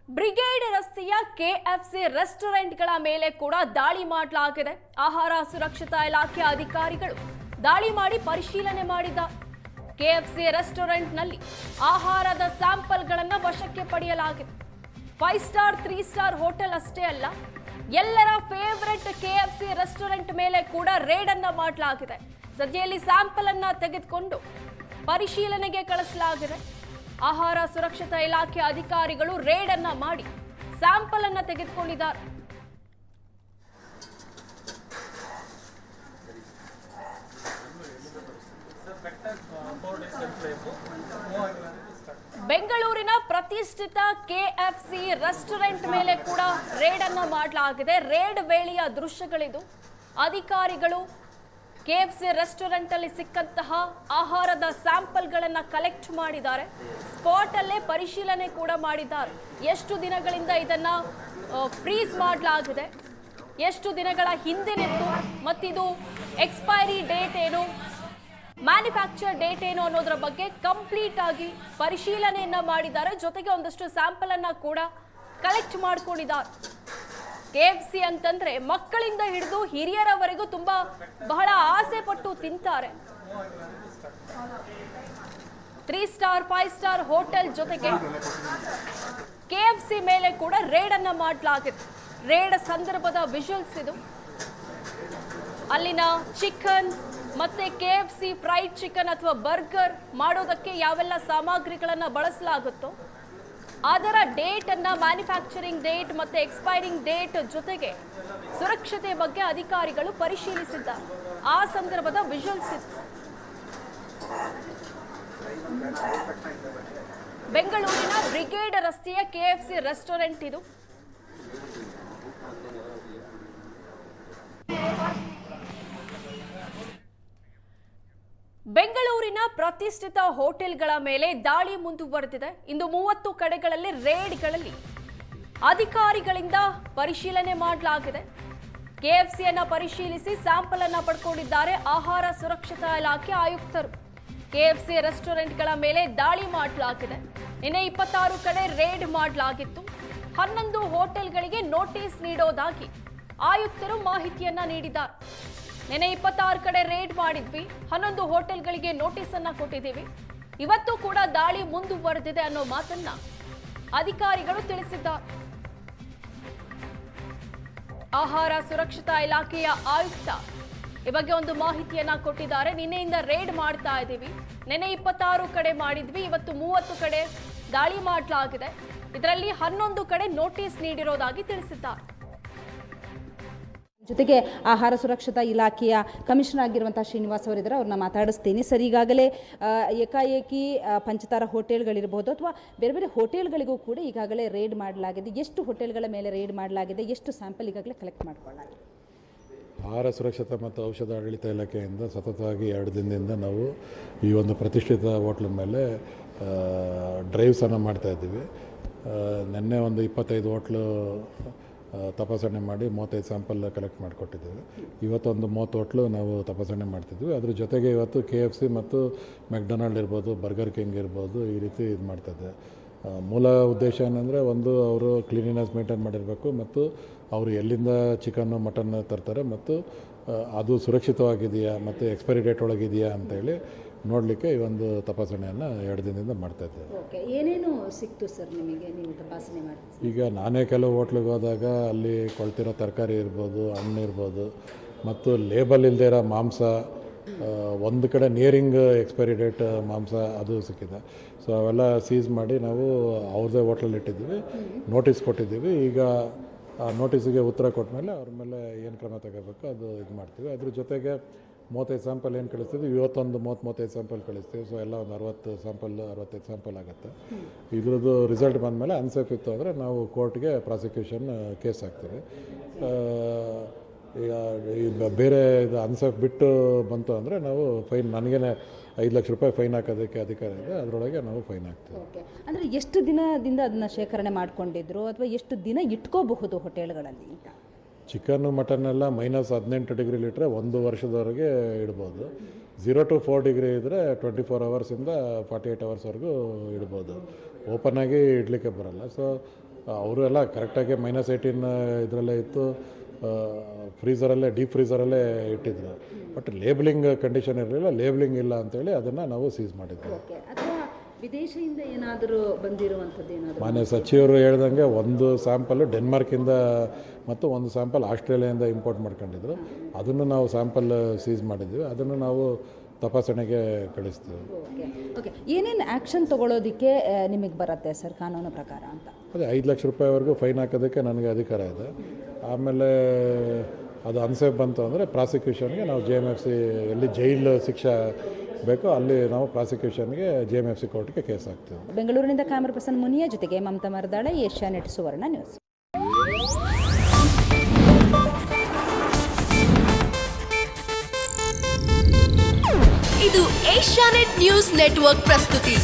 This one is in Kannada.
ಬ್ರಿಗೇಡ್ ರಸ್ತೆಯ ಕೆಎಫ್ಸಿ ರೆಸ್ಟೋರೆಂಟ್ಗಳ ಮೇಲೆ ಕೂಡ ದಾಳಿ ಮಾಡಲಾಗಿದೆ. ಆಹಾರ ಸುರಕ್ಷತಾ ಇಲಾಖೆ ಅಧಿಕಾರಿಗಳು ದಾಳಿ ಮಾಡಿ ಪರಿಶೀಲನೆ ಮಾಡಿದ ಕೆಎಫ್ಸಿ ರೆಸ್ಟೋರೆಂಟ್ನಲ್ಲಿ ಆಹಾರದ ಸ್ಯಾಂಪಲ್ಗಳನ್ನು ವಶಕ್ಕೆ ಪಡೆಯಲಾಗಿದೆ. 5 ಸ್ಟಾರ್ 3 ಸ್ಟಾರ್ ಹೋಟೆಲ್ ಅಷ್ಟೇ ಅಲ್ಲ, ಎಲ್ಲರ ಫೇವರೆಟ್ ಕೆಎಫ್ಸಿ ರೆಸ್ಟೋರೆಂಟ್ ಮೇಲೆ ಕೂಡ ರೇಡ್ ಅನ್ನ ಮಾಡಲಾಗಿದೆ. ಸದ್ಯದಲ್ಲಿ ಸ್ಯಾಂಪಲ್ ಅನ್ನ ತೆಗೆದುಕೊಂಡು ಪರಿಶೀಲನೆಗೆ ಕಳಿಸಲಾಗಿದೆ. ಆಹಾರ ಸುರಕ್ಷತಾ ಇಲಾಖೆ ಅಧಿಕಾರಿಗಳು ರೇಡ್ ಅನ್ನ ಮಾಡಿ ಸ್ಯಾಂಪಲ್ ಅನ್ನ ತೆಗೆದುಕೊಂಡಿದ್ದಾರೆ. ಬೆಂಗಳೂರಿನ ಪ್ರತಿಷ್ಠಿತ ಕೆಎಫ್ಸಿ ರೆಸ್ಟೋರೆಂಟ್ ಮೇಲೆ ಕೂಡ ರೇಡ್ ಅನ್ನ ಮಾಡಲಾಗಿದೆ. ರೇಡ್ ವೇಳೆಯ ದೃಶ್ಯಗಳಿದು. ಅಧಿಕಾರಿಗಳು ಕೆಎಫ್ಸಿ ರೆಸ್ಟೋರೆಂಟ್ ಅಲ್ಲಿ ಸಿಕ್ಕಂತಹ ಆಹಾರದ ಸ್ಯಾಂಪಲ್ಗಳನ್ನು ಕಲೆಕ್ಟ್ ಮಾಡಿದ್ದಾರೆ. ಸ್ಪಾಟ್ ಅಲ್ಲೇ ಪರಿಶೀಲನೆ ಕೂಡ ಮಾಡಿದ್ದಾರೆ. ಎಷ್ಟು ದಿನಗಳಿಂದ ಇದನ್ನ ಫ್ರೀಸ್ ಮಾಡಲಾಗಿದೆ, ಎಷ್ಟು ದಿನಗಳ ಹಿಂದಿನಿತ್ತು, ಮತ್ತಿದು ಎಕ್ಸ್ಪೈರಿ ಡೇಟ್ ಏನು, ಮ್ಯಾನುಫ್ಯಾಕ್ಚರ್ ಡೇಟ್ ಏನು ಅನ್ನೋದರ ಬಗ್ಗೆ ಕಂಪ್ಲೀಟ್ ಆಗಿ ಪರಿಶೀಲನೆಯನ್ನ ಮಾಡಿದ್ದಾರೆ. ಜೊತೆಗೆ ಒಂದಷ್ಟು ಸ್ಯಾಂಪಲ್ ಅನ್ನ ಕೂಡ ಕಲೆಕ್ಟ್ ಮಾಡ್ಕೊಂಡಿದ್ದಾರೆ. ಕೆಎಫ್ಸಿ ಅಂತಂದ್ರೆ ಮಕ್ಕಳಿಂದ ಹಿಡಿದು ಹಿರಿಯರವರೆಗೂ ಬಹಳ ಆಸೆ ಪಟ್ಟು ತಿಂತಾರೆ. 3 ಸ್ಟಾರ್ 5 ಸ್ಟಾರ್ ಹೋಟೆಲ್ ಜೊತೆಗೆ ಕೆಎಫ್ಸಿ ಮೇಲೆ ಕೂಡ ರೇಡ್ ಅನ್ನ ಮಾಡಲಾಗಿದೆ. ರೇಡ್ ಸಂದರ್ಭದ ವಿಜುವಲ್ಸ್ ಇದು. ಅಲ್ಲಿನ ಚಿಕನ್ ಮತ್ತೆ ಕೆಎಫ್ಸಿ ಫ್ರೈಡ್ ಚಿಕನ್ ಅಥವಾ ಬರ್ಗರ್ ಮಾಡೋದಕ್ಕೆ ಯಾವೆಲ್ಲ ಸಾಮಗ್ರಿಗಳನ್ನು ಬಳಸಲಾಗುತ್ತೋ ಅದರ ಡೇಟ್ ಅನ್ನ, ಮ್ಯಾನುಫ್ಯಾಕ್ಚರಿಂಗ್ ಡೇಟ್ ಮತ್ತೆ ಎಕ್ಸ್ಪೈರಿಂಗ್ ಡೇಟ್ ಜೊತೆಗೆ ಸುರಕ್ಷತೆ ಬಗ್ಗೆ ಅಧಿಕಾರಿಗಳು ಪರಿಶೀಲಿಸಿದ್ದಾರೆ. ಆ ಸಂದರ್ಭದ ವಿಜುವಲ್ಸ್ ಇದು. ಬೆಂಗಳೂರಿನ ಬ್ರಿಗೇಡ್ ರಸ್ತೆಯ ಕೆಎಫ್ಸಿ ರೆಸ್ಟೋರೆಂಟ್ ಇದು. ಬೆಂಗಳೂರಿನ ಪ್ರತಿಷ್ಠಿತ ಹೋಟೆಲ್ಗಳ ಮೇಲೆ ದಾಳಿ ಮುಂದುವರೆದಿದೆ. ಇಂದು 30 ಕಡೆಗಳಲ್ಲಿ ರೇಡ್ಗಳಲ್ಲಿ ಅಧಿಕಾರಿಗಳಿಂದ ಪರಿಶೀಲನೆ ಮಾಡಲಾಗಿದೆ. ಕೆಎಫ್ಸಿಯನ್ನ ಪರಿಶೀಲಿಸಿ ಸ್ಯಾಂಪಲ್ ಅನ್ನ ಪಡ್ಕೊಂಡಿದ್ದಾರೆ ಆಹಾರ ಸುರಕ್ಷತಾ ಇಲಾಖೆ ಆಯುಕ್ತರು. ಕೆಎಫ್ಸಿ ರೆಸ್ಟೋರೆಂಟ್ಗಳ ಮೇಲೆ ದಾಳಿ ಮಾಡಲಾಗಿದೆ. ನಿನ್ನೆ 26 ಕಡೆ ರೇಡ್ ಮಾಡಲಾಗಿತ್ತು. 11 ಹೋಟೆಲ್ಗಳಿಗೆ ನೋಟಿಸ್ ನೀಡೋದಾಗಿ ಆಯುಕ್ತರು ಮಾಹಿತಿಯನ್ನ ನೀಡಿದ್ದಾರೆ. ನಿನ್ನೆ 26 ಕಡೆ ರೇಡ್ ಮಾಡಿದ್ವಿ, 11 ಹೋಟೆಲ್ಗಳಿಗೆ ನೋಟಿಸ್ ಅನ್ನ ಕೊಟ್ಟಿದ್ದೀವಿ. ಇವತ್ತು ಕೂಡ ದಾಳಿ ಮುಂದುವರೆದಿದೆ ಅನ್ನೋ ಮಾತನ್ನ ಅಧಿಕಾರಿಗಳು ತಿಳಿಸಿದ್ದಾರೆ. ಆಹಾರ ಸುರಕ್ಷತಾ ಇಲಾಖೆಯ ಆಯುಕ್ತ ಈ ಬಗ್ಗೆ ಒಂದು ಮಾಹಿತಿಯನ್ನ ಕೊಟ್ಟಿದ್ದಾರೆ. ನಿನ್ನೆಯಿಂದ ರೇಡ್ ಮಾಡ್ತಾ ಇದ್ದೀವಿ, ನಿನ್ನೆ 26 ಕಡೆ ಮಾಡಿದ್ವಿ, ಇವತ್ತು 30 ಕಡೆ ದಾಳಿ ಮಾಡಲಾಗಿದೆ. ಇದರಲ್ಲಿ 11 ಕಡೆ ನೋಟಿಸ್ ನೀಡಿರೋದಾಗಿ ತಿಳಿಸಿದ್ದಾರೆ. ಜೊತೆಗೆ ಆಹಾರ ಸುರಕ್ಷತಾ ಇಲಾಖೆಯ ಕಮಿಷನರ್ ಆಗಿರುವಂಥ ಶ್ರೀನಿವಾಸ್ ಅವರಿದ್ದಾರೆ, ಅವ್ರನ್ನ ಮಾತಾಡಿಸ್ತೀನಿ. ಸರ್, ಈಗಾಗಲೇ ಏಕಾಏಕಿ ಪಂಚತಾರ ಹೋಟೆಲ್ಗಳಿರ್ಬೋದು ಅಥವಾ ಬೇರೆ ಬೇರೆ ಹೋಟೆಲ್ಗಳಿಗೂ ಕೂಡ ಈಗಾಗಲೇ ರೇಡ್ ಮಾಡಲಾಗಿದೆ. ಎಷ್ಟು ಹೋಟೆಲ್ಗಳ ಮೇಲೆ ರೇಡ್ ಮಾಡಲಾಗಿದೆ, ಎಷ್ಟು ಸ್ಯಾಂಪಲ್ ಈಗಾಗಲೇ ಕಲೆಕ್ಟ್ ಮಾಡಿಕೊಳ್ಳಲಾಗಿದೆ? ಆಹಾರ ಸುರಕ್ಷತಾ ಮತ್ತು ಔಷಧ ಆಡಳಿತ ಇಲಾಖೆಯಿಂದ ಸತತವಾಗಿ 2 ದಿನದಿಂದ ನಾವು ಈ ಒಂದು ಪ್ರತಿಷ್ಠಿತ ಹೋಟ್ಲ ಮೇಲೆ ಡ್ರೈವ್ಸನ್ನು ಮಾಡ್ತಾಯಿದ್ದೀವಿ. ನಿನ್ನೆ ಒಂದು 25 ಹೋಟ್ಲು ತಪಾಸಣೆ ಮಾಡಿ 35 ಸ್ಯಾಂಪಲ್ ಕಲೆಕ್ಟ್ ಮಾಡಿಕೊಟ್ಟಿದ್ದೀವಿ. ಇವತ್ತೊಂದು 30 ಹೋಟ್ಲು ನಾವು ತಪಾಸಣೆ ಮಾಡ್ತಿದ್ವಿ. ಅದ್ರ ಜೊತೆಗೆ ಇವತ್ತು KFC ಮತ್ತು ಮೆಕ್ಡೊನಾಲ್ಡ್ ಇರ್ಬೋದು, ಬರ್ಗರ್ ಕಿಂಗ್ ಇರ್ಬೋದು, ಈ ರೀತಿ ಇದು ಮಾಡ್ತಾಯಿದ್ದೆ. ಮೂಲ ಉದ್ದೇಶ ಏನಂದರೆ, ಒಂದು ಅವರು ಕ್ಲೀನಿನೆಸ್ ಮೇಂಟೈನ್ ಮಾಡಿರಬೇಕು ಮತ್ತು ಅವರು ಎಲ್ಲಿಂದ ಚಿಕನ್ನು ಮಟನ್ ತರ್ತಾರೆ ಮತ್ತು ಅದು ಸುರಕ್ಷಿತವಾಗಿದೆಯಾ ಮತ್ತು ಎಕ್ಸ್ಪೈರಿ ಡೇಟ್ ಒಳಗಿದೆಯಾ ಅಂತೇಳಿ ನೋಡಲಿಕ್ಕೆ ಈ ಒಂದು ತಪಾಸಣೆಯನ್ನು 2 ದಿನದಿಂದ ಮಾಡ್ತಾಯಿದ್ದೇವೆ. ಓಕೆ, ಏನೇನು ಸಿಕ್ತು ಸರ್ ನಿಮಗೆ, ನೀವು ತಪಾಸಣೆ ಮಾಡಿ? ಈಗ ನಾನೇ ಕೆಲವು ಹೋಟ್ಲಿಗೆ ಹೋದಾಗ ಅಲ್ಲಿ ಕೊಳ್ತಿರೋ ತರಕಾರಿ ಇರ್ಬೋದು, ಹಣ್ಣು ಇರ್ಬೋದು ಮತ್ತು ಲೇಬಲ್ ಇಲ್ಲದೆ ಇರೋ ಮಾಂಸ, ಒಂದು ಕಡೆ ನಿಯರಿಂಗ್ ಎಕ್ಸ್ಪೈರಿ ಡೇಟ್ ಮಾಂಸ ಅದು ಸಿಕ್ಕಿದೆ. ಸೊ ಅವೆಲ್ಲ ಸೀಸ್ ಮಾಡಿ ನಾವು ಅವ್ರದ್ದೇ ಹೋಟ್ಲಲ್ಲಿ ಇಟ್ಟಿದ್ದೀವಿ, ನೋಟಿಸ್ ಕೊಟ್ಟಿದ್ದೀವಿ. ಈಗ ಆ ನೋಟಿಸಿಗೆ ಉತ್ತರ ಕೊಟ್ಟ ಮೇಲೆ ಅವ್ರ ಮೇಲೆ ಏನು ಕ್ರಮ ತಗೋಬೇಕು ಅದು ಇದು ಮಾಡ್ತೀವಿ. ಅದ್ರ ಜೊತೆಗೆ 35 ಸ್ಯಾಂಪಲ್ ಏನು ಕಳಿಸ್ತೀವಿ, ಇವತ್ತೊಂದು 35 ಸ್ಯಾಂಪಲ್ ಕಳಿಸ್ತೀವಿ. ಸೊ ಎಲ್ಲ ಒಂದು 65 ಸ್ಯಾಂಪಲ್ ಆಗುತ್ತೆ. ಇದ್ರದ್ದು ರಿಸಲ್ಟ್ ಬಂದಮೇಲೆ ಅನ್ಸೇಫ್ ಇತ್ತು ಅಂದರೆ ನಾವು ಕೋರ್ಟ್ಗೆ ಪ್ರಾಸಿಕ್ಯೂಷನ್ ಕೇಸ್ ಹಾಕ್ತೀವಿ. ಈಗ ಬೇರೆ ಇದು ಅನ್ಸೇಫ್ ಬಿಟ್ಟು ಬಂತು ಅಂದರೆ ನಾವು ಫೈನ್, ನನಗೇನೆ 5 ಲಕ್ಷ ರೂಪಾಯಿ ಫೈನ್ ಹಾಕೋದಕ್ಕೆ ಅಧಿಕಾರ ಇದೆ, ಅದರೊಳಗೆ ನಾವು ಫೈನ್ ಹಾಕ್ತೀವಿ. ಓಕೆ, ಅಂದರೆ ಎಷ್ಟು ದಿನದಿಂದ ಅದನ್ನ ಶೇಖರಣೆ ಮಾಡ್ಕೊಂಡಿದ್ರು ಅಥವಾ ಎಷ್ಟು ದಿನ ಇಟ್ಕೋಬಹುದು ಹೋಟೆಲ್ಗಳಲ್ಲಿ? ಚಿಕನ್ನು ಮಟನ್ನೆಲ್ಲ -18 ಡಿಗ್ರಿ ಇಟ್ಟರೆ 1 ವರ್ಷದವರೆಗೆ ಇಡ್ಬೋದು. 0 to 4 ಡಿಗ್ರಿ ಇದ್ದರೆ 24 ಅವರ್ಸಿಂದ 48 ಅವರ್ಸ್ವರೆಗೂ ಇಡ್ಬೋದು. ಓಪನ್ ಆಗಿ ಇಡಲಿಕ್ಕೆ ಬರಲ್ಲ. ಸೊ ಅವರು ಎಲ್ಲ ಕರೆಕ್ಟಾಗಿ -18 ಇದರಲ್ಲೇ ಇತ್ತು, ಫ್ರೀಝರಲ್ಲೇ ಡೀಪ್ ಫ್ರೀಝರಲ್ಲೇ ಇಟ್ಟಿದ್ರು. ಬಟ್ ಲೇಬಲಿಂಗ್ ಕಂಡೀಷನ್ ಇರಲಿಲ್ಲ, ಲೇಬಲಿಂಗ್ ಇಲ್ಲ ಅಂತೇಳಿ ಅದನ್ನು ನಾವು ಸೀಸ್ ಮಾಡಿದ್ವಿ. ಓಕೆ, ಅಥವಾ ವಿದೇಶದಿಂದ ಏನಾದರೂ ಬಂದಿರುವಂಥದ್ದು ಏನಾದರೂ? ಮಾನ್ಯ ಸಚಿವರು ಹೇಳ್ದಂಗೆ ಒಂದು ಸ್ಯಾಂಪಲ್ಲು ಡೆನ್ಮಾರ್ಕಿಂದ ಮತ್ತು ಒಂದು ಸ್ಯಾಂಪಲ್ ಆಸ್ಟ್ರೇಲಿಯಾದಿಂದ ಇಂಪೋರ್ಟ್ ಮಾಡ್ಕೊಂಡಿದ್ರು. ಅದನ್ನು ನಾವು ಸ್ಯಾಂಪಲ್ ಸೀಸ್ ಮಾಡಿದ್ವಿ, ಅದನ್ನು ನಾವು ತಪಾಸಣೆಗೆ ಕಳಿಸ್ತೀವಿ. ಓಕೆ ಓಕೆ, ಏನೇನು ಆ್ಯಕ್ಷನ್ ತೊಗೊಳೋದಕ್ಕೆ ನಿಮಗೆ ಬರುತ್ತೆ ಸರ್ ಕಾನೂನು ಪ್ರಕಾರ ಅಂತ? ಅದೇ 5 ಲಕ್ಷ ರೂಪಾಯಿವರೆಗೂ ಫೈನ್ ಹಾಕೋದಕ್ಕೆ ನನಗೆ ಅಧಿಕಾರ ಇದೆ. ಆಮೇಲೆ ಅದು ಅನ್ಸೇಫ್ ಬಂತು ಅಂದರೆ ಪ್ರಾಸಿಕ್ಯೂಷನ್ಗೆ ನಾವು JMFC ಎಲ್ಲಿ ಜೈಲು ಶಿಕ್ಷೆ ಬೇಕೋ ಅಲ್ಲಿ ನಾವು ಪ್ರಾಸಿಕ್ಯೂಷನ್ಗೆ JMFC ಕೋರ್ಟ್ಗೆ ಕೇಸ್ ಹಾಕ್ತೀವಿ. ಬೆಂಗಳೂರಿನಿಂದ ಕ್ಯಾಮರಾ ಪರ್ಸನ್ ಮುನಿಯ ಜೊತೆಗೆ ಮಮತಾ ಮರದಾಳ, ಏಷ್ಯಾನೆಟ್ ಸುವರ್ಣ ನ್ಯೂಸ್. ಇದು ಏಷ್ಯಾನೆಟ್ ನ್ಯೂಸ್ ನೆಟ್ವರ್ಕ್ ಪ್ರಸ್ತುತಿ.